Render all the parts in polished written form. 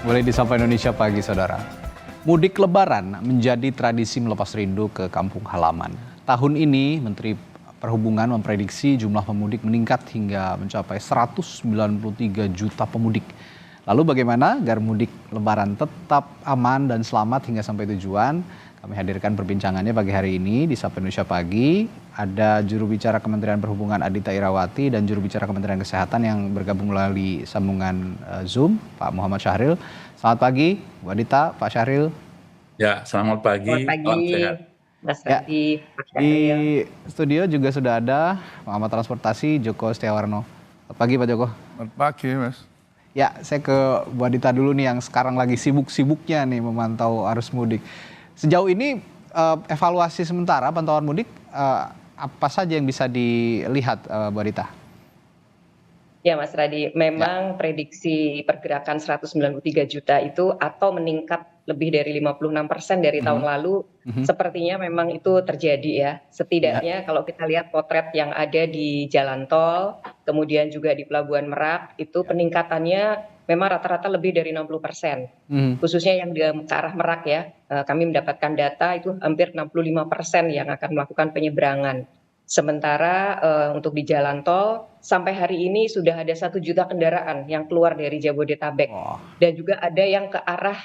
Mulai di Sapa Indonesia Pagi, Saudara. Mudik Lebaran menjadi tradisi melepas rindu ke kampung halaman. Tahun ini, Menteri Perhubungan memprediksi jumlah pemudik meningkat hingga mencapai 193 juta pemudik. Lalu bagaimana agar mudik Lebaran tetap aman dan selamat hingga sampai tujuan? Kami hadirkan perbincangannya pagi hari ini di Sapa Indonesia Pagi. Ada juru bicara Kementerian Perhubungan Adita Irawati dan juru bicara Kementerian Kesehatan yang bergabung melalui sambungan Zoom, Pak Muhammad Syahril. Selamat pagi, Bu Adita, Pak Syahril. Ya, selamat pagi. Selamat pagi, Salam sehat. Mas Ya, Radi, Pak di Syahril. studio juga sudah ada pengamat transportasi Joko Setiawarno. Selamat pagi, Pak Joko. Selamat pagi, Mas. Ya, saya ke Bu Adita dulu nih yang sekarang lagi sibuk-sibuknya nih memantau arus mudik. Sejauh ini evaluasi sementara pantauan mudik apa saja yang bisa dilihat, Bu Adita? Ya Mas Radi, memang prediksi pergerakan 193 juta itu atau meningkat lebih dari 56% dari tahun lalu, sepertinya memang itu terjadi ya. Setidaknya kalau kita lihat potret yang ada di jalan tol, kemudian juga di Pelabuhan Merak, itu peningkatannya memang rata-rata lebih dari 60%. Khususnya yang ke arah Merak ya, kami mendapatkan data itu hampir 65% yang akan melakukan penyeberangan. Sementara untuk di jalan tol sampai hari ini sudah ada 1 juta kendaraan yang keluar dari Jabodetabek. Dan juga ada yang ke arah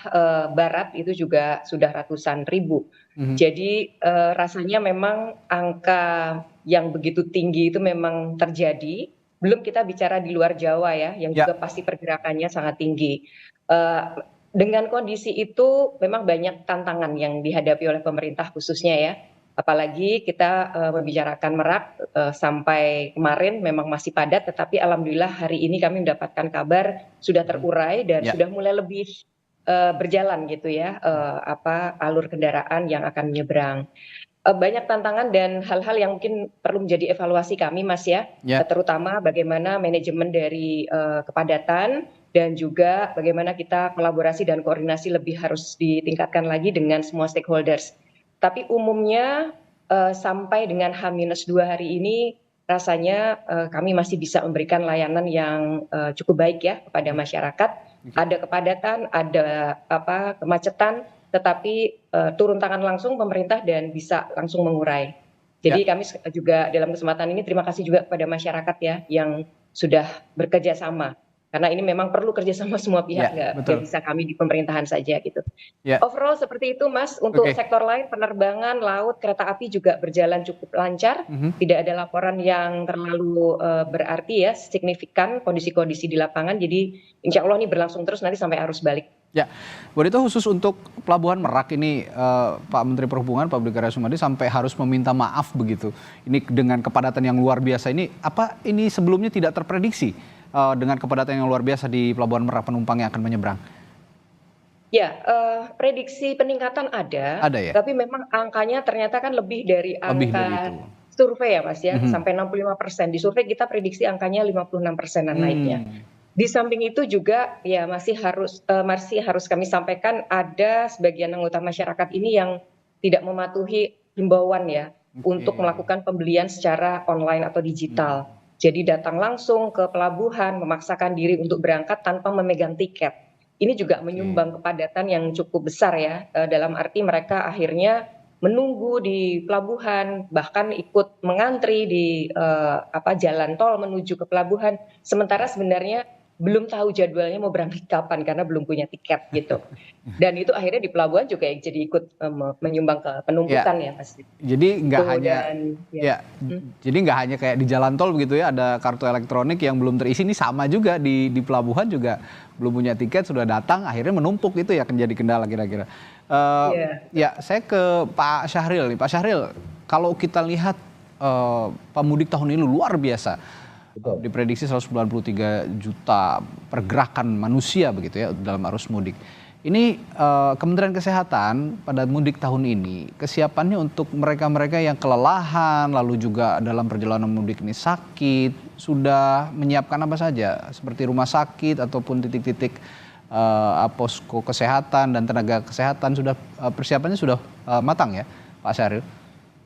barat itu juga sudah ratusan ribu. Jadi rasanya memang angka yang begitu tinggi itu memang terjadi. Belum kita bicara di luar Jawa ya, yang juga pasti pergerakannya sangat tinggi. Dengan kondisi itu memang banyak tantangan yang dihadapi oleh pemerintah khususnya ya. Apalagi kita membicarakan Merak sampai kemarin memang masih padat, tetapi alhamdulillah hari ini kami mendapatkan kabar sudah terurai dan sudah mulai lebih berjalan gitu ya, alur kendaraan yang akan menyeberang. Banyak tantangan dan hal-hal yang mungkin perlu menjadi evaluasi kami Mas ya, terutama bagaimana manajemen dari kepadatan dan juga bagaimana kita kolaborasi dan koordinasi lebih harus ditingkatkan lagi dengan semua stakeholders. Tapi umumnya sampai dengan H-2 hari ini rasanya kami masih bisa memberikan layanan yang cukup baik ya kepada masyarakat. Ada kepadatan, ada kemacetan, tetapi turun tangan langsung pemerintah dan bisa langsung mengurai. Jadi kami juga dalam kesempatan ini terima kasih juga kepada masyarakat ya yang sudah bekerja sama. Karena ini memang perlu kerjasama semua pihak, nggak bisa kami di pemerintahan saja gitu. Overall seperti itu Mas, untuk sektor lain penerbangan, laut, kereta api juga berjalan cukup lancar. Tidak ada laporan yang terlalu berarti ya, signifikan kondisi-kondisi di lapangan. Jadi insya Allah ini berlangsung terus nanti sampai arus balik. Ya, Bu Adita khusus untuk Pelabuhan Merak ini Pak Menteri Perhubungan Pak Budi Karya Sumadi sampai harus meminta maaf begitu. Ini dengan kepadatan yang luar biasa ini, apa ini sebelumnya tidak terprediksi? Dengan kepadatan yang luar biasa di Pelabuhan Merak penumpang yang akan menyeberang? Ya, prediksi peningkatan ada ya? Tapi memang angkanya ternyata kan lebih dari angka survei ya Mas ya, sampai 65%. Di survei kita prediksi angkanya 56%-an naiknya. Di samping itu juga ya masih harus kami sampaikan ada sebagian anggota masyarakat ini yang tidak mematuhi himbauan ya untuk melakukan pembelian secara online atau digital. Jadi datang langsung ke pelabuhan, memaksakan diri untuk berangkat tanpa memegang tiket. Ini juga menyumbang kepadatan yang cukup besar ya, dalam arti mereka akhirnya menunggu di pelabuhan, bahkan ikut mengantri di jalan tol menuju ke pelabuhan. Sementara sebenarnya belum tahu jadwalnya mau berangkat kapan karena belum punya tiket gitu. Dan itu akhirnya di pelabuhan juga jadi ikut menyumbang ke penumpukan ya pasti. Jadi nggak hanya kayak di jalan tol begitu ya, ada kartu elektronik yang belum terisi, ini sama juga di pelabuhan juga belum punya tiket sudah datang akhirnya menumpuk, itu ya akan jadi kendala kira-kira. Ya, saya ke Pak Syahril nih. Pak Syahril, kalau kita lihat pemudik tahun ini luar biasa. Diprediksi 193 juta pergerakan manusia begitu ya dalam arus mudik. Ini Kementerian Kesehatan pada mudik tahun ini kesiapannya untuk mereka-mereka yang kelelahan lalu juga dalam perjalanan mudik ini sakit, sudah menyiapkan apa saja seperti rumah sakit ataupun titik-titik posko kesehatan dan tenaga kesehatan, sudah persiapannya sudah matang ya Pak Syahril?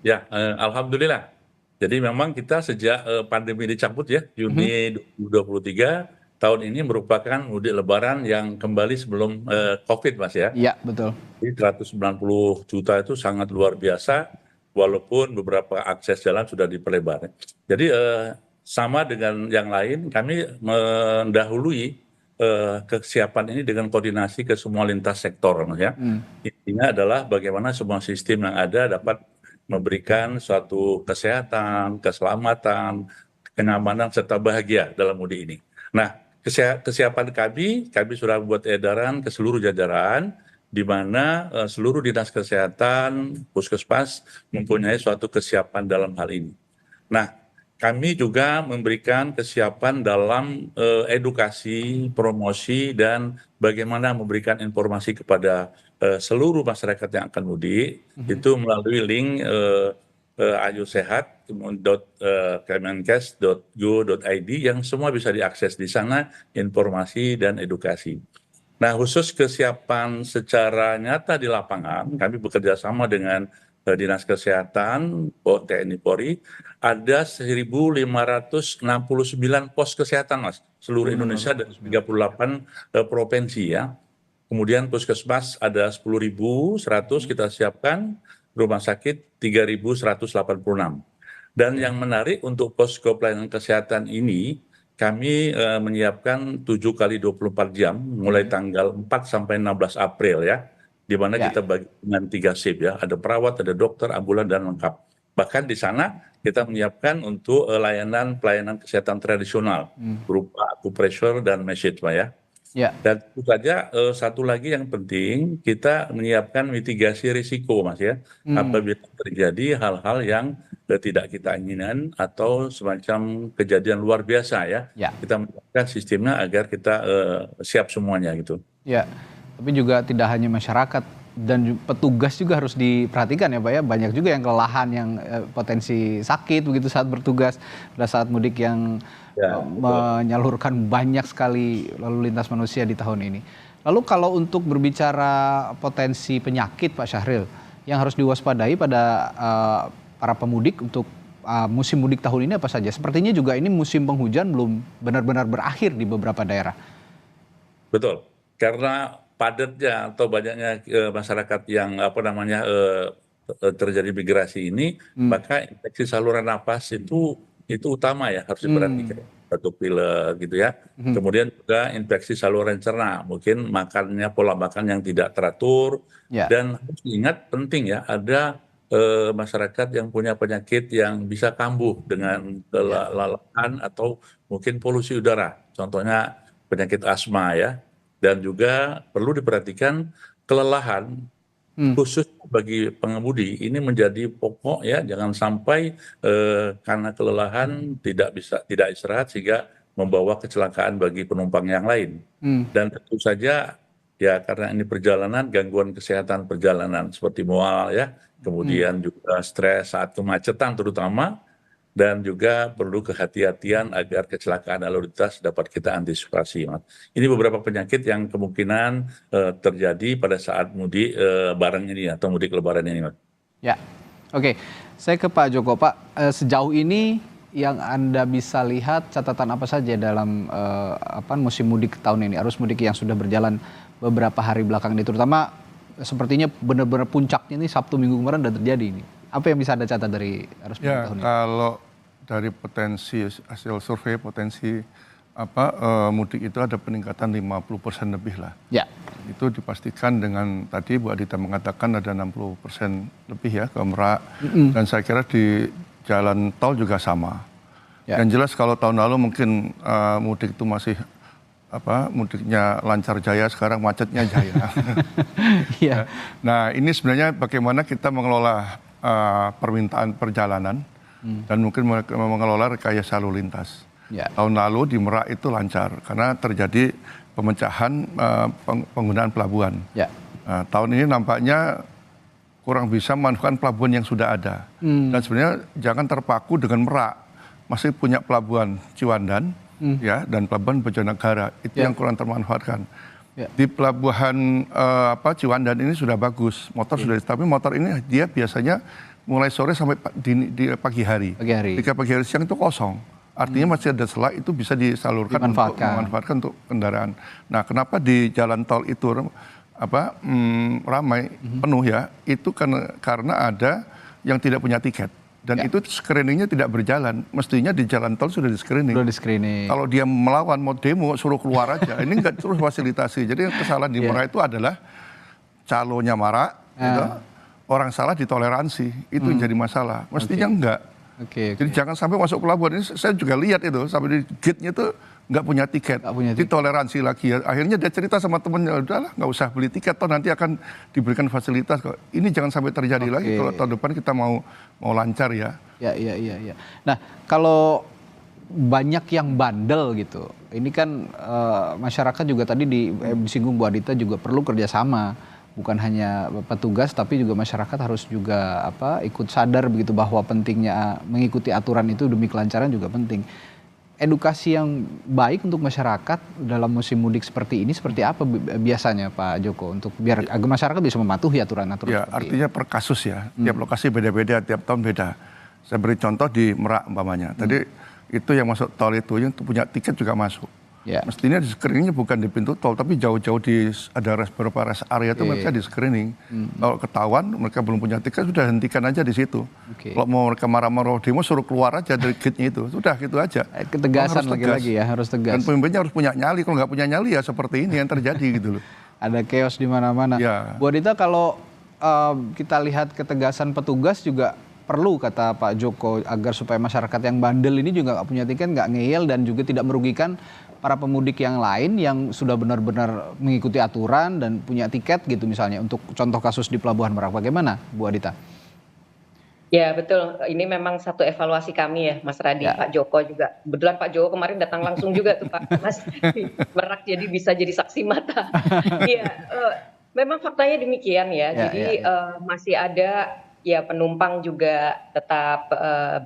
Ya, alhamdulillah. Jadi memang kita sejak pandemi dicabut ya, Juni 2023, tahun ini merupakan mudik lebaran yang kembali sebelum COVID, Mas ya. Iya, betul. Jadi 190 juta itu sangat luar biasa, walaupun beberapa akses jalan sudah diperlebar. Jadi sama dengan yang lain, kami mendahului kesiapan ini dengan koordinasi ke semua lintas sektor, Mas ya. Intinya adalah bagaimana semua sistem yang ada dapat memberikan suatu kesehatan, keselamatan, kenyamanan, serta bahagia dalam mudik ini. Nah, kesiapan kami sudah buat edaran ke seluruh jajaran, di mana seluruh dinas kesehatan, puskesmas mempunyai suatu kesiapan dalam hal ini. Nah, kami juga memberikan kesiapan dalam edukasi, promosi, dan bagaimana memberikan informasi kepada seluruh masyarakat yang akan mudik, itu melalui link Ayo Sehat, kemenkes.go.id yang semua bisa diakses di sana, informasi dan edukasi. Nah, khusus kesiapan secara nyata di lapangan, kami bekerja sama dengan Dinas Kesehatan, TNI Polri, ada 1.569 pos kesehatan, Mas, seluruh Indonesia dan 38 provinsi ya. Kemudian puskesmas ada 10.100 kita siapkan, rumah sakit 3.186. Dan yang menarik untuk posko pelayanan kesehatan ini, kami menyiapkan 7 kali 24 jam, mulai tanggal 4 sampai 16 April ya, di mana kita bagi dengan 3 shift ya, ada perawat, ada dokter, ambulan, dan lengkap. Bahkan di sana kita menyiapkan untuk pelayanan kesehatan tradisional, berupa akupressure dan massage, Pak ya. Dan tentu saja satu lagi yang penting, kita menyiapkan mitigasi risiko, Mas ya, apabila terjadi hal-hal yang tidak kita inginkan atau semacam kejadian luar biasa ya. Kita menyiapkan sistemnya agar kita siap semuanya gitu. Ya, tapi juga tidak hanya masyarakat dan petugas juga harus diperhatikan ya Pak ya. Banyak juga yang kelelahan, yang potensi sakit begitu saat bertugas pada saat mudik, yang menyalurkan banyak sekali lalu lintas manusia di tahun ini. Lalu kalau untuk berbicara potensi penyakit Pak Syahril yang harus diwaspadai pada para pemudik untuk musim mudik tahun ini apa saja? Sepertinya juga ini musim penghujan belum benar-benar berakhir di beberapa daerah. Betul, karena padatnya atau banyaknya masyarakat yang terjadi migrasi ini, maka infeksi saluran nafas itu utama ya, harus diperhatikan, batuk pilek gitu ya. Kemudian juga infeksi saluran cerna, mungkin makannya, pola makan yang tidak teratur, dan harus diingat penting ya, ada masyarakat yang punya penyakit yang bisa kambuh dengan kelelahan atau mungkin polusi udara, contohnya penyakit asma ya. Dan juga perlu diperhatikan kelelahan khusus bagi pengemudi ini menjadi pokok ya, jangan sampai karena kelelahan tidak istirahat sehingga membawa kecelakaan bagi penumpang yang lain. Dan tentu saja ya, karena ini perjalanan, gangguan kesehatan perjalanan seperti mual ya, kemudian juga stres saat kemacetan terutama, dan juga perlu kehati-hatian agar kecelakaan lalu lintas dapat kita antisipasi, Mas. Ini beberapa penyakit yang kemungkinan terjadi pada saat mudik bareng ini atau mudik lebaran ini, Mas. Ya, oke. Saya ke Pak Joko. Pak, sejauh ini yang Anda bisa lihat catatan apa saja dalam musim mudik tahun ini, arus mudik yang sudah berjalan beberapa hari belakang ini, terutama sepertinya benar-benar puncaknya ini Sabtu Minggu kemarin dan terjadi ini. Apa yang bisa Anda catat dari arus mudik tahun ini? Kalau dari potensi hasil survei, potensi mudik itu ada peningkatan 50% lebih lah. Ya. Itu dipastikan dengan tadi Bu Adita mengatakan ada 60% lebih ya ke Merak. Dan saya kira di jalan tol juga sama. Yang jelas kalau tahun lalu mungkin mudik itu masih mudiknya lancar jaya, sekarang macetnya jaya. Nah, ini sebenarnya bagaimana kita mengelola permintaan perjalanan dan mungkin mengelola rekayasa lalu lintas. Tahun lalu di Merak itu lancar karena terjadi pemecahan penggunaan pelabuhan. Tahun ini nampaknya kurang bisa memanfaatkan pelabuhan yang sudah ada. Dan sebenarnya jangan terpaku dengan Merak, masih punya pelabuhan Ciwandan dan pelabuhan Bojonegara, itu yang kurang termanfaatkan. Di pelabuhan Ciwandan ini sudah bagus, motor sudah, tapi motor ini dia biasanya mulai sore sampai di pagi hari. Ketika pagi hari siang itu kosong. Artinya masih ada celah, itu bisa disalurkan untuk memanfaatkan untuk kendaraan. Nah, kenapa di jalan tol itu ramai penuh ya? Itu karena ada yang tidak punya tiket. Dan itu screeningnya tidak berjalan. Mestinya di jalan tol sudah di screening. Kalau dia melawan, mau demo, suruh keluar aja. Ini nggak terus fasilitasi. Jadi kesalahan di Merak itu adalah calonnya marah, gitu. Orang salah ditoleransi. Itu yang jadi masalah. Mestinya enggak. Jadi jangan sampai masuk pelabuhan. Ini saya juga lihat itu, sampai di gate-nya itu nggak punya tiket. Ditoleransi lagi ya. Akhirnya dia cerita sama temennya, udahlah nggak usah beli tiket, toh nanti akan diberikan fasilitas kok. Ini jangan sampai terjadi lagi kalau tahun depan kita mau lancar ya. Iya. Nah, kalau banyak yang bandel gitu, ini kan masyarakat juga tadi disinggung Bu Adita juga perlu kerjasama, bukan hanya petugas tapi juga masyarakat harus juga ikut sadar begitu bahwa pentingnya mengikuti aturan itu demi kelancaran juga penting. Edukasi yang baik untuk masyarakat dalam musim mudik seperti ini seperti apa biasanya Pak Joko untuk biar agar masyarakat bisa mematuhi aturan-aturan? Ya, artinya per kasus ya, tiap lokasi beda-beda, tiap tahun beda. Saya beri contoh di Merak umpamanya. Tadi itu yang masuk tol itu yang punya tiket juga masuk. Mestinya di screeningnya bukan di pintu tol, tapi jauh-jauh ada beberapa rest area itu mereka di screening. Kalau ketahuan mereka belum punya tiket, sudah hentikan aja di situ. Kalau mau mereka marah-marah demo, suruh keluar aja dari gate-nya itu. Sudah gitu aja. Ketegasan lagi-lagi ya, harus tegas. Dan pemimpinnya harus punya nyali. Kalau nggak punya nyali ya seperti ini yang terjadi gitu loh. Ada chaos di mana-mana. Bu Adita, kalau kita lihat ketegasan petugas juga perlu kata Pak Joko agar supaya masyarakat yang bandel ini juga nggak punya tiket, nggak ngeyel dan juga tidak merugikan para pemudik yang lain yang sudah benar-benar mengikuti aturan dan punya tiket gitu misalnya untuk contoh kasus di Pelabuhan Merak. Bagaimana Bu Adita? Ya betul, ini memang satu evaluasi kami ya Mas Radi, Pak Joko juga. Kebetulan Pak Joko kemarin datang langsung juga tuh Pak Mas di Merak, jadi bisa jadi saksi mata. Iya, memang faktanya demikian ya. Jadi masih ada ya penumpang juga tetap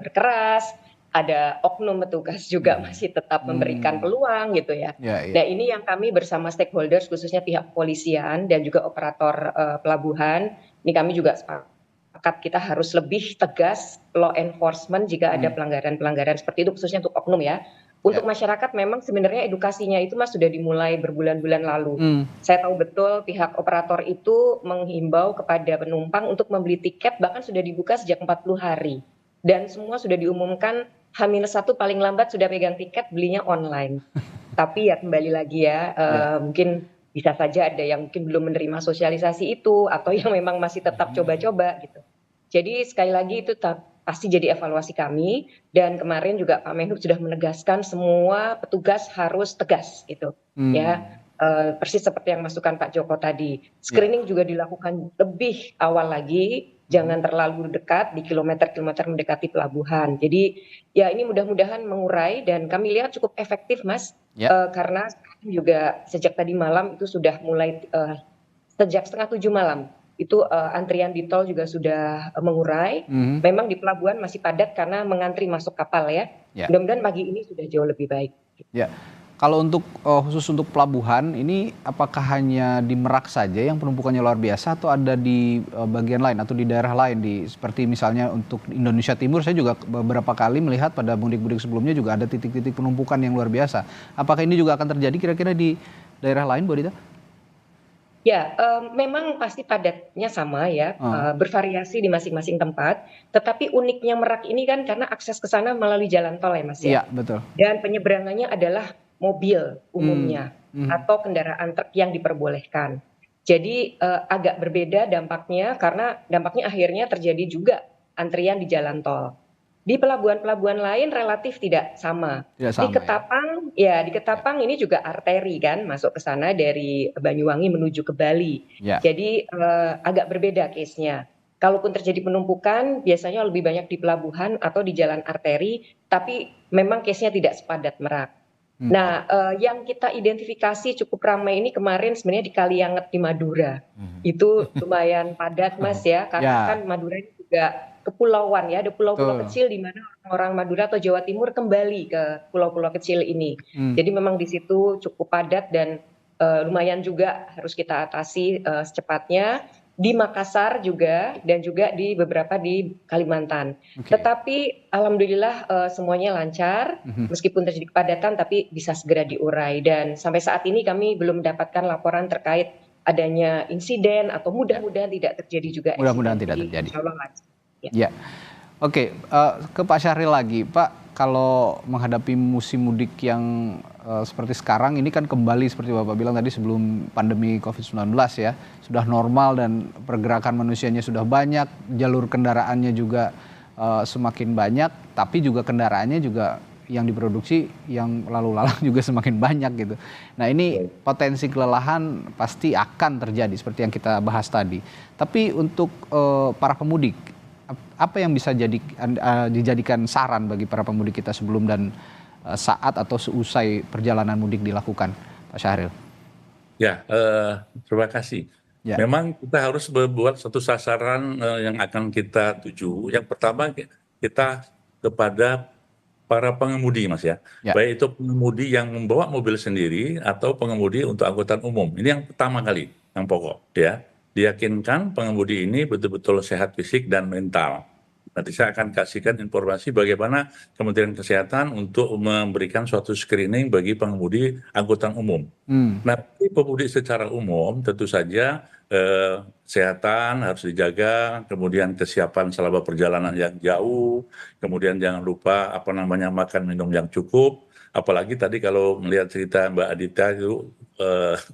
berkeras, ada oknum petugas juga masih tetap memberikan peluang gitu ya. Nah ini yang kami bersama stakeholders khususnya pihak kepolisian dan juga operator pelabuhan, ini kami juga sepakat kita harus lebih tegas law enforcement jika ada pelanggaran-pelanggaran seperti itu khususnya untuk oknum ya. Untuk masyarakat memang sebenarnya edukasinya itu Mas sudah dimulai berbulan-bulan lalu. Saya tahu betul pihak operator itu menghimbau kepada penumpang untuk membeli tiket bahkan sudah dibuka sejak 40 hari. Dan semua sudah diumumkan H-1 paling lambat sudah pegang tiket, belinya online. Tapi ya kembali lagi ya, mungkin bisa saja ada yang mungkin belum menerima sosialisasi itu atau yang memang masih tetap coba-coba gitu. Jadi sekali lagi itu pasti jadi evaluasi kami dan kemarin juga Pak Menhub sudah menegaskan semua petugas harus tegas gitu ya. Persis seperti yang masukan Pak Joko tadi. Screening juga dilakukan lebih awal lagi. Jangan terlalu dekat di kilometer-kilometer mendekati pelabuhan. Jadi ya ini mudah-mudahan mengurai dan kami lihat cukup efektif Mas. Karena juga sejak tadi malam itu sudah mulai sejak 6:30 malam itu antrian di tol juga sudah mengurai. Memang di pelabuhan masih padat karena mengantri masuk kapal ya. Mudah-mudahan pagi ini sudah jauh lebih baik. Kalau untuk khusus untuk pelabuhan ini apakah hanya di Merak saja yang penumpukannya luar biasa atau ada di bagian lain atau di daerah lain seperti misalnya untuk Indonesia Timur saya juga beberapa kali melihat pada mudik-mudik sebelumnya juga ada titik-titik penumpukan yang luar biasa. Apakah ini juga akan terjadi kira-kira di daerah lain Bu Adita? Ya, memang pasti padatnya sama ya, bervariasi di masing-masing tempat. Tetapi uniknya Merak ini kan karena akses ke sana melalui jalan tol ya Mas ya. Iya, betul. Dan penyeberangannya adalah mobil umumnya atau kendaraan truk yang diperbolehkan. Jadi agak berbeda dampaknya karena dampaknya akhirnya terjadi juga antrian di jalan tol. Di pelabuhan-pelabuhan lain relatif tidak sama. Di Ketapang di Ketapang ini juga arteri kan masuk ke sana dari Banyuwangi menuju ke Bali. Jadi agak berbeda case-nya. Kalaupun terjadi penumpukan biasanya lebih banyak di pelabuhan atau di jalan arteri, tapi memang case-nya tidak sepadat Merak. Nah, yang kita identifikasi cukup ramai ini kemarin sebenarnya di Kalianget di Madura. Itu lumayan padat Mas ya, karena kan Madura ini juga kepulauan ya, ada pulau-pulau kecil di mana orang Madura atau Jawa Timur kembali ke pulau-pulau kecil ini. Jadi memang di situ cukup padat dan lumayan juga harus kita atasi secepatnya. di Makassar juga, dan juga di beberapa di Kalimantan. Tetapi alhamdulillah semuanya lancar, meskipun terjadi kepadatan tapi bisa segera diurai, dan sampai saat ini kami belum mendapatkan laporan terkait adanya insiden atau mudah-mudahan tidak terjadi juga. Mudah-mudahan tidak terjadi. Insya Allah lancar. Ya. Oke, ke Pak Syahril lagi. Pak, kalau menghadapi musim mudik yang seperti sekarang, ini kan kembali seperti Bapak bilang tadi sebelum pandemi COVID-19 ya, sudah normal dan pergerakan manusianya sudah banyak, jalur kendaraannya juga semakin banyak, tapi juga kendaraannya juga yang diproduksi, yang lalu lalang juga semakin banyak gitu. Nah ini potensi kelelahan pasti akan terjadi seperti yang kita bahas tadi. Tapi untuk para pemudik, apa yang bisa dijadikan saran bagi para pemudik kita sebelum dan saat atau seusai perjalanan mudik dilakukan, Pak Syahril? Ya, terima kasih. Ya. Memang kita harus membuat satu sasaran yang akan kita tuju. Yang pertama kita kepada para pengemudi, Mas ya. Baik itu pengemudi yang membawa mobil sendiri atau pengemudi untuk angkutan umum. Ini yang pertama kali, yang pokok ya. Diyakinkan pengemudi ini betul-betul sehat fisik dan mental. Nanti saya akan kasihkan informasi bagaimana Kementerian Kesehatan untuk memberikan suatu screening bagi pengemudi angkutan umum. Nah, pengemudi secara umum tentu saja kesehatan harus dijaga, kemudian kesiapan selama perjalanan yang jauh, kemudian jangan lupa makan minum yang cukup. Apalagi tadi kalau melihat cerita Mbak Adita itu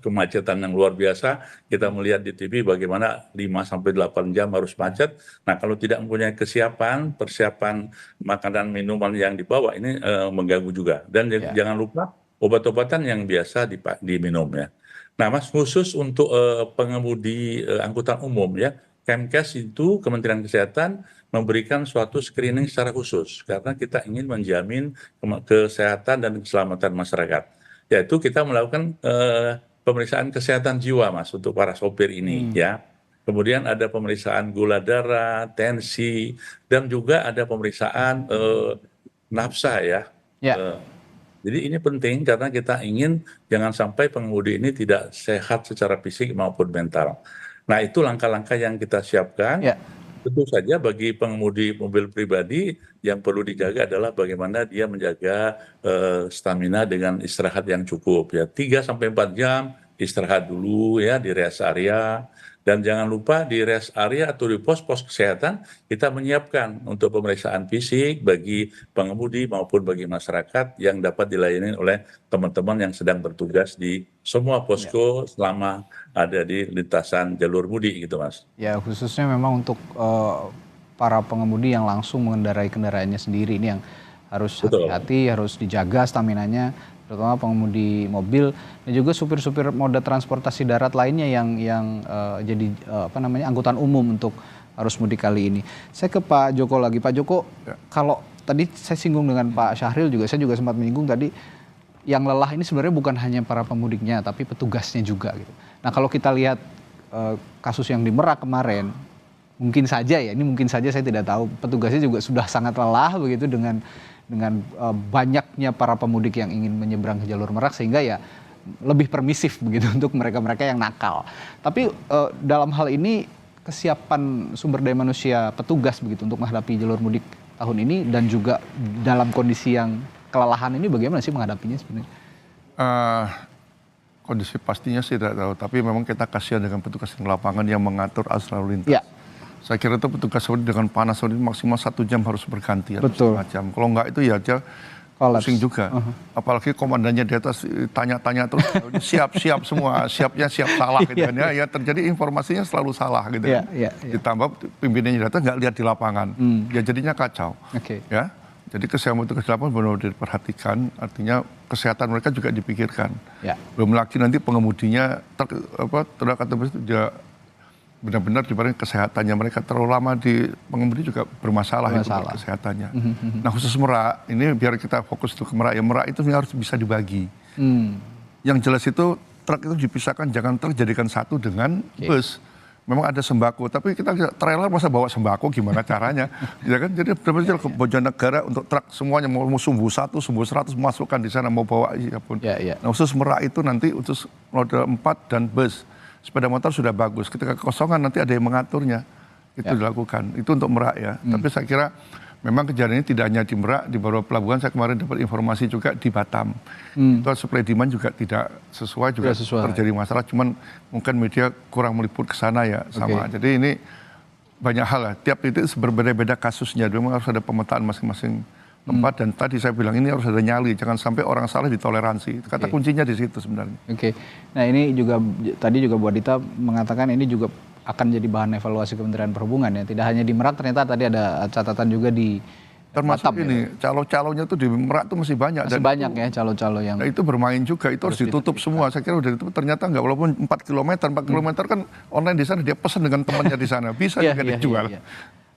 kemacetan yang luar biasa, kita melihat di TV bagaimana 5-8 jam harus macet. Nah, kalau tidak mempunyai persiapan makanan minuman yang dibawa, ini mengganggu juga. Dan jangan lupa obat-obatan yang biasa diminum ya. Nah, Mas, khusus untuk pengemudi angkutan umum ya, Kemkes itu Kementerian Kesehatan memberikan suatu screening secara khusus karena kita ingin menjamin kesehatan dan keselamatan masyarakat. Yaitu kita melakukan pemeriksaan kesehatan jiwa, Mas, untuk para sopir ini ya. Kemudian ada pemeriksaan gula darah, tensi, dan juga ada pemeriksaan nafsa ya. Jadi ini penting karena kita ingin jangan sampai pengemudi ini tidak sehat secara fisik maupun mental. Nah, itu langkah-langkah yang kita siapkan. Tentu saja bagi pengemudi mobil pribadi yang perlu dijaga adalah bagaimana dia menjaga stamina dengan istirahat yang cukup ya. 3-4 jam istirahat dulu ya di rest area. Dan jangan lupa di rest area atau di pos-pos kesehatan kita menyiapkan untuk pemeriksaan fisik bagi pengemudi maupun bagi masyarakat yang dapat dilayani oleh teman-teman yang sedang bertugas di semua posko selama ada di lintasan jalur mudik gitu, Mas. Ya, khususnya memang untuk para pengemudi yang langsung mengendarai kendaraannya sendiri ini yang harus hati-hati, harus dijaga staminanya, terutama pengemudi mobil dan juga supir-supir moda transportasi darat lainnya yang jadi angkutan umum untuk arus mudik kali ini. Saya ke Pak Joko lagi. Pak Joko, kalau tadi saya singgung dengan Pak Syahril juga, saya juga sempat menyinggung tadi yang lelah ini sebenarnya bukan hanya para pemudiknya tapi petugasnya juga gitu. Nah, kalau kita lihat kasus yang di Merak kemarin, mungkin saja saya tidak tahu, petugasnya juga sudah sangat lelah begitu dengan banyaknya para pemudik yang ingin menyeberang ke jalur Merak sehingga ya lebih permisif begitu untuk mereka-mereka yang nakal. Tapi dalam hal ini kesiapan sumber daya manusia petugas begitu untuk menghadapi jalur mudik tahun ini dan juga dalam kondisi yang kelelahan ini bagaimana sih menghadapinya sebenarnya? Kondisi pastinya sih tidak tahu, tapi memang kita kasihan dengan petugas di lapangan yang mengatur arus lalu lintas. Saya kira itu petugas dengan panas maksimal 1 jam harus berganti atau setengah jam. Kalau enggak itu ya aja pusing juga. Apalagi komandannya di atas tanya-tanya terus siap semua, siapnya siap salah gitu kan ya. Terjadi informasinya selalu salah gitu kan. Ditambah pimpinannya datang nggak lihat di lapangan. Ya jadinya kacau. Ya. Jadi kesehatan petugas di lapangan benar-benar diperhatikan, artinya kesehatan mereka juga dipikirkan. Belum lagi nanti pengemudinya dia benar-benar dibanding kesehatannya mereka terlalu lama di pengemudi juga bermasalah. Itu kesehatannya. Nah, khusus Merak ini biar kita fokus ke Merak ya, Merak itu harus bisa dibagi. Yang jelas itu truk itu dipisahkan, jangan terjadikan satu dengan bus. Memang ada sembako, tapi kita trailer masa bawa sembako gimana caranya? Ya kan, jadi benar-benar ke Bojonegara untuk truk semuanya mau sumbu 1, sumbu 100 masukkan di sana mau bawa siapapun. Nah, khusus Merak itu nanti khusus roda 4 dan bus. sepeda motor sudah bagus. Ketika kekosongan nanti ada yang mengaturnya. Itu dilakukan. Itu untuk Merak ya. Tapi saya kira memang kejadian ini tidak hanya di Merak, di beberapa pelabuhan. Saya kemarin dapat informasi juga di Batam. Itu supply demand juga tidak sesuai, juga terjadi masalah. Cuman mungkin media kurang meliput ke sana ya sama. Jadi ini banyak hal lah. Tiap titik berbeda-beda kasusnya. Memang harus ada pemetaan masing-masing tempat. Dan tadi saya bilang ini harus ada nyali. Jangan sampai orang salah ditoleransi. Kata kuncinya di situ sebenarnya. Nah ini juga tadi juga Bu Adita mengatakan ini juga akan jadi bahan evaluasi Kementerian Perhubungan ya. Tidak hanya di Merak, ternyata tadi ada catatan juga di termasuk Batam, ini calo-calonya tuh di Merak tuh masih banyak. Masih banyak ya calo-calo yang. Nah, itu bermain juga, itu harus ditutup semua. Saya kira udah ditutup, ternyata enggak, walaupun 4 km kan online di sana, dia pesan dengan temannya di sana, bisa juga dijual.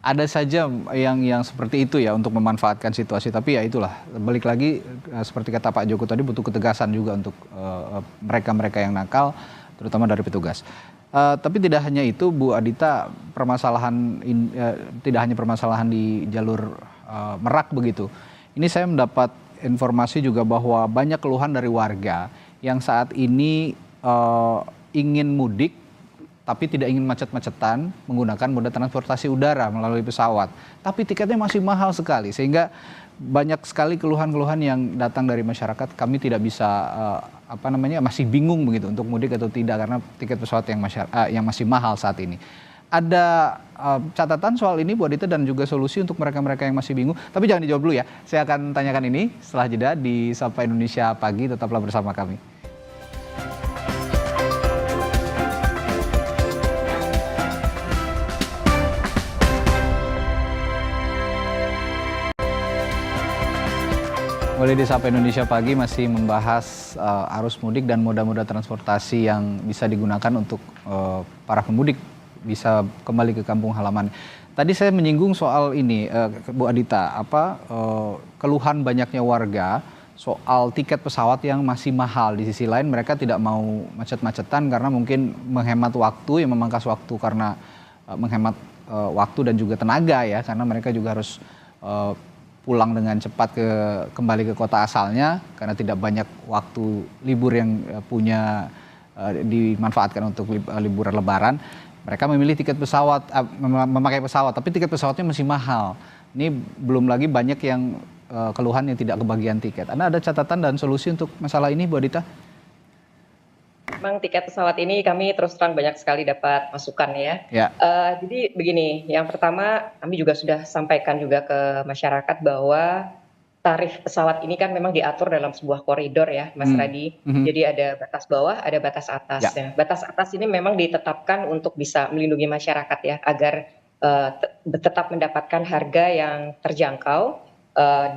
Ada saja yang seperti itu ya untuk memanfaatkan situasi, tapi ya itulah, balik lagi seperti kata Pak Joko tadi, butuh ketegasan juga untuk mereka-mereka yang nakal, terutama dari petugas. Tapi tidak hanya itu Bu Adita, tidak hanya permasalahan di jalur Merak begitu. Ini saya mendapat informasi juga bahwa banyak keluhan dari warga yang saat ini ingin mudik tapi tidak ingin macet-macetan menggunakan moda transportasi udara melalui pesawat. Tapi tiketnya masih mahal sekali, sehingga banyak sekali keluhan-keluhan yang datang dari masyarakat. Kami tidak bisa masih bingung begitu untuk mudik atau tidak karena tiket pesawat yang masih mahal saat ini. Ada catatan soal ini Bu Adita dan juga solusi untuk mereka-mereka yang masih bingung. Tapi jangan dijawab dulu ya. Saya akan tanyakan ini setelah jeda di Sapa Indonesia Pagi. Tetaplah bersama kami. Mulai di Sapa Indonesia Pagi masih membahas arus mudik dan moda-moda transportasi yang bisa digunakan untuk para pemudik bisa kembali ke kampung halaman. Tadi saya menyinggung soal ini, Bu Adita, keluhan banyaknya warga soal tiket pesawat yang masih mahal. Di sisi lain mereka tidak mau macet-macetan karena mungkin menghemat waktu, yang memangkas waktu karena menghemat waktu dan juga tenaga ya, karena mereka juga harus pulang dengan cepat kembali ke kota asalnya karena tidak banyak waktu libur yang dimanfaatkan untuk liburan Lebaran. Mereka memilih tiket pesawat, memakai pesawat, tapi tiket pesawatnya masih mahal. Ini belum lagi banyak yang keluhan yang tidak kebagian tiket. Anda ada catatan dan solusi untuk masalah ini, Bu Adita? Memang tiket pesawat ini kami terus terang banyak sekali dapat masukan ya. Jadi begini, yang pertama kami juga sudah sampaikan juga ke masyarakat bahwa tarif pesawat ini kan memang diatur dalam sebuah koridor ya, Mas Radi. Jadi ada batas bawah, ada batas atas. Ya. Batas atas ini memang ditetapkan untuk bisa melindungi masyarakat ya, agar tetap mendapatkan harga yang terjangkau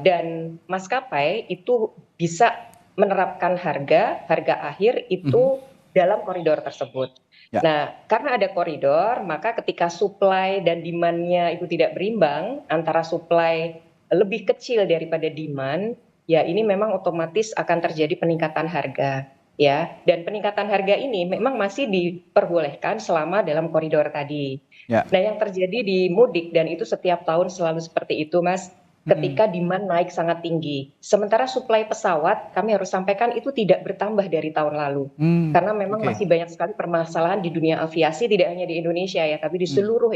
dan maskapai itu bisa menerapkan harga akhir itu dalam koridor tersebut. Nah, karena ada koridor, maka ketika supply dan demand-nya itu tidak berimbang, antara supply lebih kecil daripada demand, ya ini memang otomatis akan terjadi peningkatan harga, ya. Dan peningkatan harga ini memang masih diperbolehkan selama dalam koridor tadi. Nah, yang terjadi di mudik, dan itu setiap tahun selalu seperti itu, Mas, ketika demand naik sangat tinggi. Sementara supply pesawat, kami harus sampaikan itu tidak bertambah dari tahun lalu. Karena memang masih banyak sekali permasalahan di dunia aviasi, tidak hanya di Indonesia ya, tapi di seluruh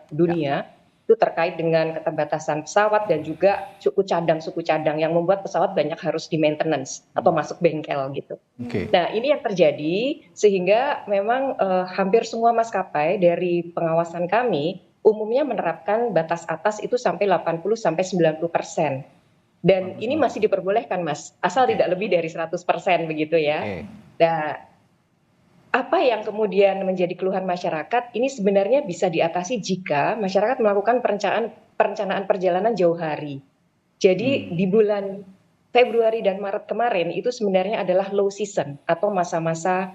dunia. Itu terkait dengan keterbatasan pesawat dan juga suku cadang yang membuat pesawat banyak harus di maintenance atau masuk bengkel gitu. Nah ini yang terjadi sehingga memang hampir semua maskapai dari pengawasan kami umumnya menerapkan batas atas itu sampai 80-90%. Dan ini masih diperbolehkan Mas, asal tidak lebih dari 100% begitu ya. Nah, apa yang kemudian menjadi keluhan masyarakat ini sebenarnya bisa diatasi jika masyarakat melakukan perencanaan perjalanan jauh hari. Jadi di bulan Februari dan Maret kemarin itu sebenarnya adalah low season atau masa-masa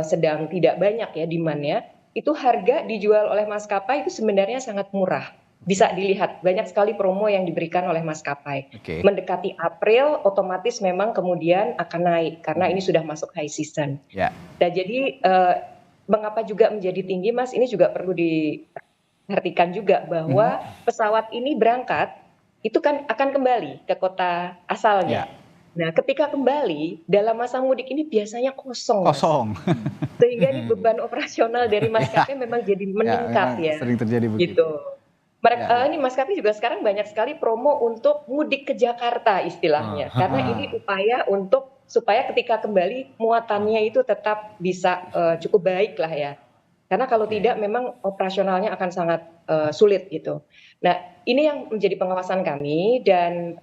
sedang tidak banyak ya demand-nya. Itu harga dijual oleh maskapai itu sebenarnya sangat murah. Bisa dilihat banyak sekali promo yang diberikan oleh maskapai. Mendekati April otomatis memang kemudian akan naik karena ini sudah masuk high season. Nah jadi mengapa juga menjadi tinggi Mas, ini juga perlu diperhatikan juga bahwa pesawat ini berangkat itu kan akan kembali ke kota asalnya. Nah, ketika kembali dalam masa mudik ini biasanya kosong, Mas. Kosong. Sehingga nih beban operasional dari maskapai memang jadi meningkat memang ya. sering terjadi begitu. Gitu. Ini maskapai juga sekarang banyak sekali promo untuk mudik ke Jakarta istilahnya. Karena ini upaya untuk supaya ketika kembali muatannya itu tetap bisa cukup baik lah ya. Karena kalau tidak memang operasionalnya akan sangat sulit gitu. Nah, ini yang menjadi pengawasan kami dan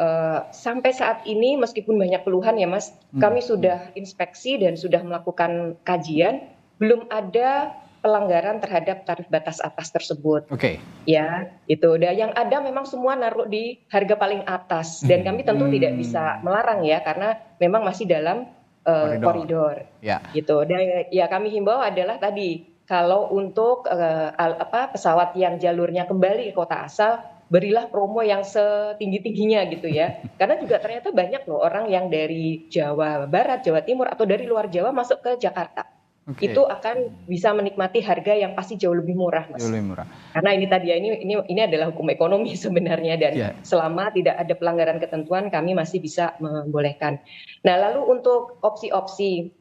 sampai saat ini meskipun banyak keluhan ya Mas, kami sudah inspeksi dan sudah melakukan kajian, belum ada pelanggaran terhadap tarif batas atas tersebut. Oke. Ya, itu. Dan yang ada memang semua naruh di harga paling atas dan kami tentu tidak bisa melarang ya karena memang masih dalam koridor. Ya. Gitu. Dan ya kami himbau adalah tadi kalau untuk pesawat yang jalurnya kembali ke kota asal, berilah promo yang setinggi-tingginya gitu ya. Karena juga ternyata banyak loh orang yang dari Jawa Barat, Jawa Timur atau dari luar Jawa masuk ke Jakarta. Itu akan bisa menikmati harga yang pasti jauh lebih murah, Mas. Jauh lebih murah. Karena ini tadi ya ini adalah hukum ekonomi sebenarnya dan selama tidak ada pelanggaran ketentuan kami masih bisa membolehkan. Nah, lalu untuk opsi-opsi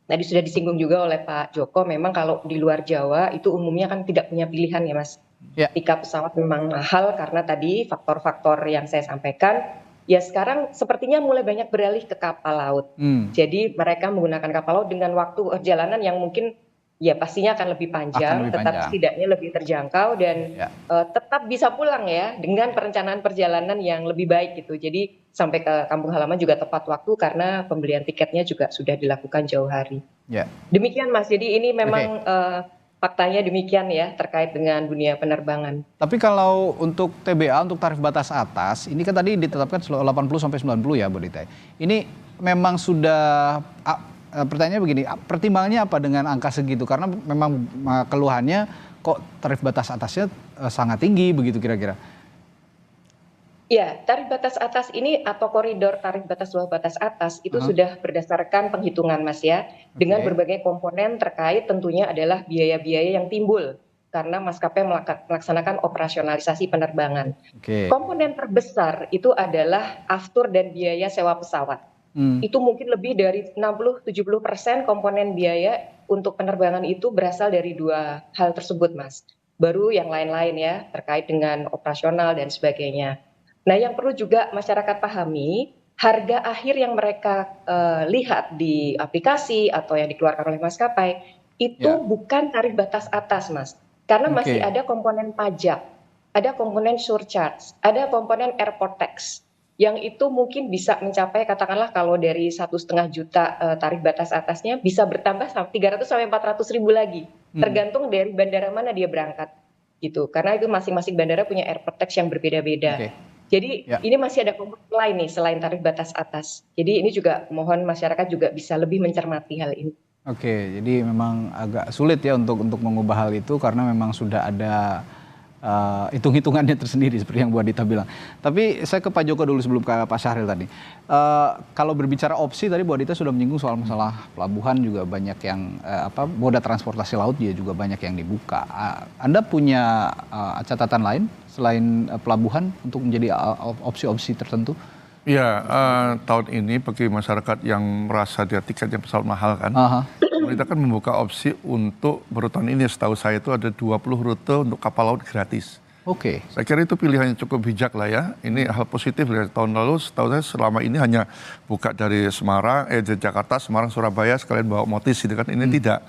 tadi sudah disinggung juga oleh Pak Joko, memang kalau di luar Jawa itu umumnya kan tidak punya pilihan ya Mas. Tiket pesawat memang mahal karena tadi faktor-faktor yang saya sampaikan. Ya sekarang sepertinya mulai banyak beralih ke kapal laut. Jadi mereka menggunakan kapal laut dengan waktu perjalanan yang mungkin ya pastinya akan lebih panjang, tetapi setidaknya lebih terjangkau dan tetap bisa pulang ya dengan perencanaan perjalanan yang lebih baik gitu. Jadi sampai ke kampung halaman juga tepat waktu karena pembelian tiketnya juga sudah dilakukan jauh hari. Demikian Mas, jadi ini memang faktanya demikian ya terkait dengan dunia penerbangan. Tapi kalau untuk TBA, untuk tarif batas atas, ini kan tadi ditetapkan 80-90 ya Bu Dita. Ini memang sudah, pertanyaannya begini, pertimbangannya apa dengan angka segitu? Karena memang keluhannya kok tarif batas atasnya sangat tinggi begitu kira-kira. Ya, tarif batas atas ini atau koridor tarif batas bawah batas atas itu sudah berdasarkan penghitungan Mas ya, dengan berbagai komponen terkait tentunya adalah biaya-biaya yang timbul karena maskapai melaksanakan operasionalisasi penerbangan. Komponen terbesar itu adalah aftur dan biaya sewa pesawat. Itu mungkin lebih dari 60-70% komponen biaya untuk penerbangan itu berasal dari dua hal tersebut Mas. Baru yang lain-lain ya terkait dengan operasional dan sebagainya. Nah, yang perlu juga masyarakat pahami, harga akhir yang mereka lihat di aplikasi atau yang dikeluarkan oleh maskapai itu bukan tarif batas atas, Mas. Karena masih ada komponen pajak, ada komponen surcharge, ada komponen airport tax, yang itu mungkin bisa mencapai katakanlah kalau dari 1,5 juta tarif batas atasnya bisa bertambah 300 sampai 400 ribu lagi, tergantung dari bandara mana dia berangkat, gitu. Karena itu masing-masing bandara punya airport tax yang berbeda-beda. Jadi ini masih ada komponen lain nih selain tarif batas atas. Jadi ini juga mohon masyarakat juga bisa lebih mencermati hal ini. Jadi memang agak sulit ya untuk mengubah hal itu karena memang sudah ada hitung-hitungannya tersendiri seperti yang Bu Adita bilang. Tapi saya ke Pak Joko dulu sebelum ke Pak Syahril tadi. Kalau berbicara opsi tadi Bu Adita sudah menyinggung soal masalah pelabuhan juga banyak yang moda transportasi laut juga banyak yang dibuka. Anda punya catatan lain selain pelabuhan untuk menjadi opsi-opsi tertentu? Ya, tahun ini bagi masyarakat yang merasa dia tiketnya pesawat mahal kan, pemerintah kan membuka opsi untuk baru tahun ini setahu saya itu ada 20 rute untuk kapal laut gratis. Saya kira itu pilihannya cukup bijak lah ya. Ini hal positif dari tahun lalu. Setahu saya selama ini hanya buka dari dari Jakarta, Semarang, Surabaya sekalian bawa motis gitu kan. Ini tidak.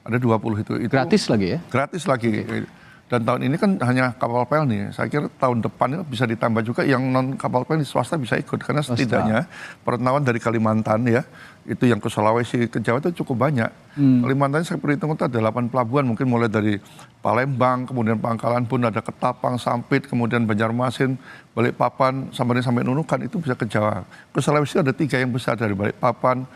Ada 20 itu. Gratis lagi ya? Gratis lagi. Dan tahun ini kan hanya kapal pel nih. Saya kira tahun depan itu bisa ditambah juga yang non kapal pel di swasta bisa ikut. Karena setidaknya perantauan dari Kalimantan ya, itu yang ke Sulawesi, ke Jawa itu cukup banyak. Kalimantan saya perhitung itu ada 8 pelabuhan, mungkin mulai dari Palembang, kemudian Pangkalan pun ada Ketapang, Sampit, kemudian Banjarmasin, Balikpapan, sampai Nunukan itu bisa ke Jawa. Ke Sulawesi ada 3 yang besar dari Balikpapan,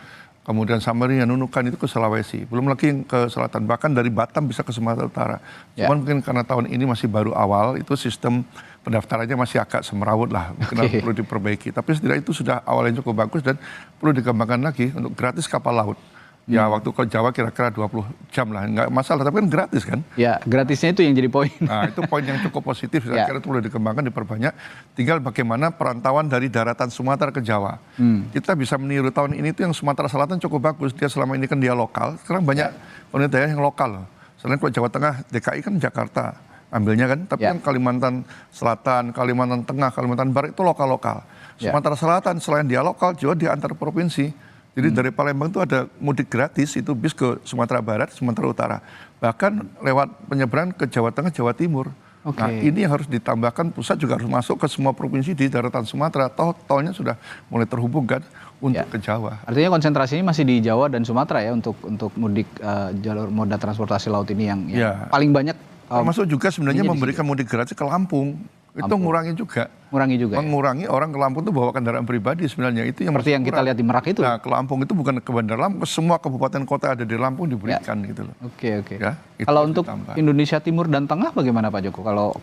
kemudian Samarinda, Nunukan itu ke Sulawesi. Belum lagi yang ke selatan, bahkan dari Batam bisa ke Sumatera Utara. Cuman mungkin karena tahun ini masih baru awal, itu sistem pendaftarannya masih agak semerawut lah. Mungkin perlu diperbaiki. Tapi setidaknya itu sudah awalnya cukup bagus dan perlu dikembangkan lagi untuk gratis kapal laut. Ya waktu ke Jawa kira-kira 20 jam lah, nggak masalah, tapi kan gratis kan? Ya, gratisnya itu yang jadi poin. Nah itu poin yang cukup positif, saya kira itu boleh dikembangkan, diperbanyak. Tinggal bagaimana perantauan dari daratan Sumatera ke Jawa. Kita bisa meniru tahun ini tuh yang Sumatera Selatan cukup bagus, dia selama ini kan dia lokal, sekarang banyak daerah yang lokal. Selain kalau Jawa Tengah, DKI kan Jakarta ambilnya kan, tapi kan Kalimantan Selatan, Kalimantan Tengah, Kalimantan Barat itu lokal-lokal. Sumatera Selatan selain dia lokal, juga dia antar provinsi. Jadi dari Palembang itu ada mudik gratis, itu bis ke Sumatera Barat, Sumatera Utara. Bahkan lewat penyeberangan ke Jawa Tengah, Jawa Timur. Nah ini yang harus ditambahkan, pusat juga harus masuk ke semua provinsi di daratan Sumatera. Tolnya sudah mulai terhubung kan untuk ke Jawa. Artinya konsentrasinya masih di Jawa dan Sumatera ya untuk mudik jalur moda transportasi laut ini yang paling banyak. Termasuk juga sebenarnya memberikan mudik gratis ke Lampung. Itu mengurangi juga. Mengurangi orang ke Lampung itu bawa kendaraan pribadi sebenarnya. Itu yang seperti yang kita lihat di Merak itu. Nah, ke Lampung itu bukan ke Bandar Lampung, ke semua kabupaten kota ada di Lampung diberikan gitu loh. Oke. Ya, kalau untuk Indonesia Timur dan Tengah bagaimana Pak Joko? Kalau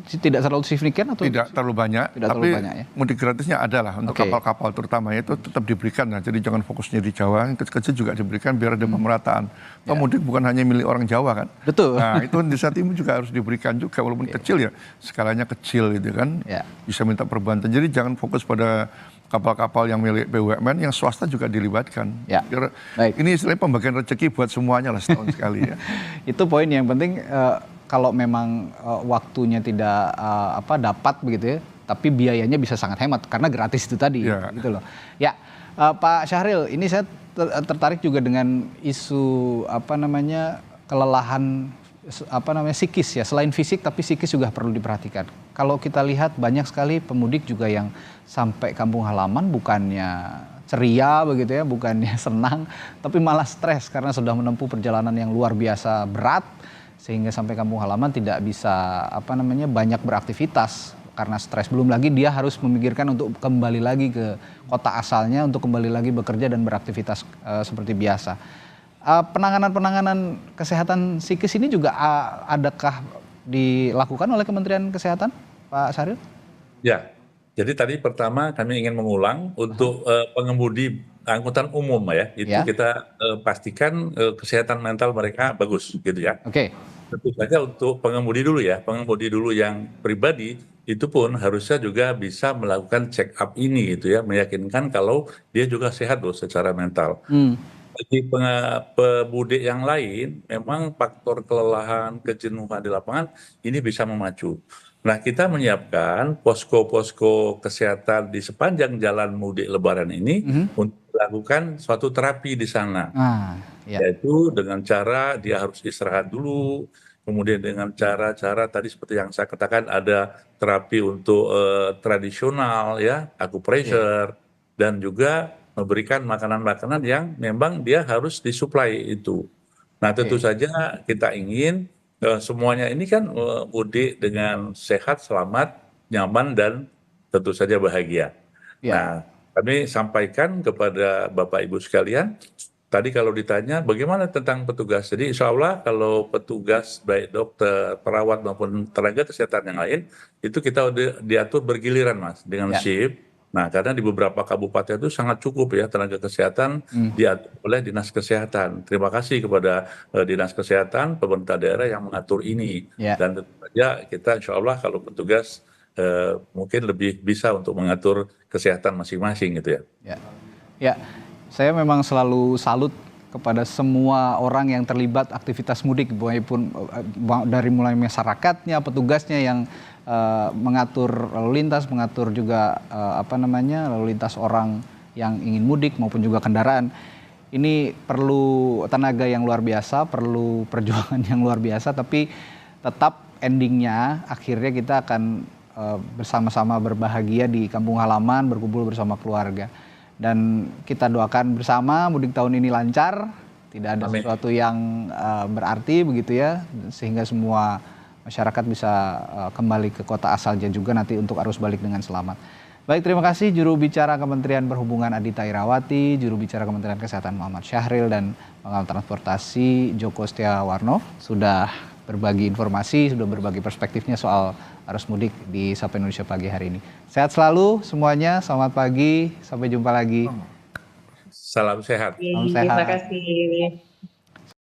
tidak terlalu signifikan atau tidak terlalu banyak, tapi mudik gratisnya ada lah untuk kapal-kapal terutama itu tetap diberikan. Nah, jadi jangan fokusnya di Jawa, yang kecil-kecil juga diberikan biar ada pemerataan. Mudik bukan hanya milik orang Jawa kan. Betul. Nah, itu Indonesia Timur juga harus diberikan juga walaupun kecil ya, skalanya kecil gitu kan. Bisa minta perbantuan. Jadi jangan fokus pada kapal-kapal yang milik BUMN, yang swasta juga dilibatkan. Ini istilahnya pembagian rezeki buat semuanya lah setahun sekali ya. Itu poin yang penting, kalau memang waktunya tidak dapat begitu ya, tapi biayanya bisa sangat hemat karena gratis itu tadi gitu loh. Ya, Pak Syahril, ini saya tertarik juga dengan isu kelelahan psikis ya, selain fisik tapi psikis juga perlu diperhatikan. Kalau kita lihat banyak sekali pemudik juga yang sampai kampung halaman bukannya ceria begitu ya, bukannya senang, tapi malah stres karena sudah menempuh perjalanan yang luar biasa berat sehingga sampai kampung halaman tidak bisa banyak beraktivitas karena stres. Belum lagi dia harus memikirkan untuk kembali lagi ke kota asalnya, untuk kembali lagi bekerja dan beraktivitas seperti biasa. Penanganan kesehatan psikis ini juga adakah dilakukan oleh Kementerian Kesehatan, Pak Syahril? Ya, jadi tadi pertama kami ingin mengulang untuk pengemudi angkutan umum ya, itu kita pastikan kesehatan mental mereka bagus gitu ya. Tentu saja untuk pengemudi dulu ya, pengemudi dulu yang pribadi itu pun harusnya juga bisa melakukan check up ini gitu ya, meyakinkan kalau dia juga sehat loh secara mental. Bagi pemudik yang lain, memang faktor kelelahan, kejenuhan di lapangan ini bisa memacu. Nah, kita menyiapkan posko-posko kesehatan di sepanjang jalan mudik Lebaran ini untuk melakukan suatu terapi di sana. Yaitu dengan cara dia harus istirahat dulu, kemudian dengan cara-cara tadi seperti yang saya katakan ada terapi untuk tradisional ya, acupressure, dan juga memberikan makanan-makanan yang memang dia harus disuplai itu. Nah tentu saja kita ingin semuanya ini kan mudik dengan sehat, selamat, nyaman, dan tentu saja bahagia. Nah kami sampaikan kepada Bapak Ibu sekalian, tadi kalau ditanya bagaimana tentang petugas, jadi insya Allah kalau petugas baik dokter, perawat maupun tenaga kesehatan yang lain, itu kita udah diatur bergiliran Mas, dengan shift. Nah, karena di beberapa kabupaten itu sangat cukup ya tenaga kesehatan diatur oleh Dinas Kesehatan. Terima kasih kepada Dinas Kesehatan, pemerintah daerah yang mengatur ini. Dan tentu saja kita insya Allah kalau petugas mungkin lebih bisa untuk mengatur kesehatan masing-masing gitu ya. Ya, saya memang selalu salut kepada semua orang yang terlibat aktivitas mudik, maupun dari mulai masyarakatnya, petugasnya yang mengatur lalu lintas, mengatur juga lalu lintas orang yang ingin mudik maupun juga kendaraan. Ini perlu tenaga yang luar biasa, perlu perjuangan yang luar biasa, tapi tetap endingnya akhirnya kita akan bersama-sama berbahagia di kampung halaman, berkumpul bersama keluarga. Dan kita doakan bersama mudik tahun ini lancar, tidak ada sesuatu yang berarti begitu ya, sehingga semua masyarakat bisa kembali ke kota asalnya juga nanti untuk arus balik dengan selamat. Baik, terima kasih juru bicara Kementerian Perhubungan Adhita Irawati, juru bicara Kementerian Kesehatan Muhammad Syahril, dan pengamat transportasi Joko Setiawarno sudah berbagi informasi, sudah berbagi perspektifnya soal arus mudik di Sapa Indonesia Pagi hari ini. Sehat selalu semuanya, selamat pagi, sampai jumpa lagi. Salam sehat. Salam sehat. Terima kasih.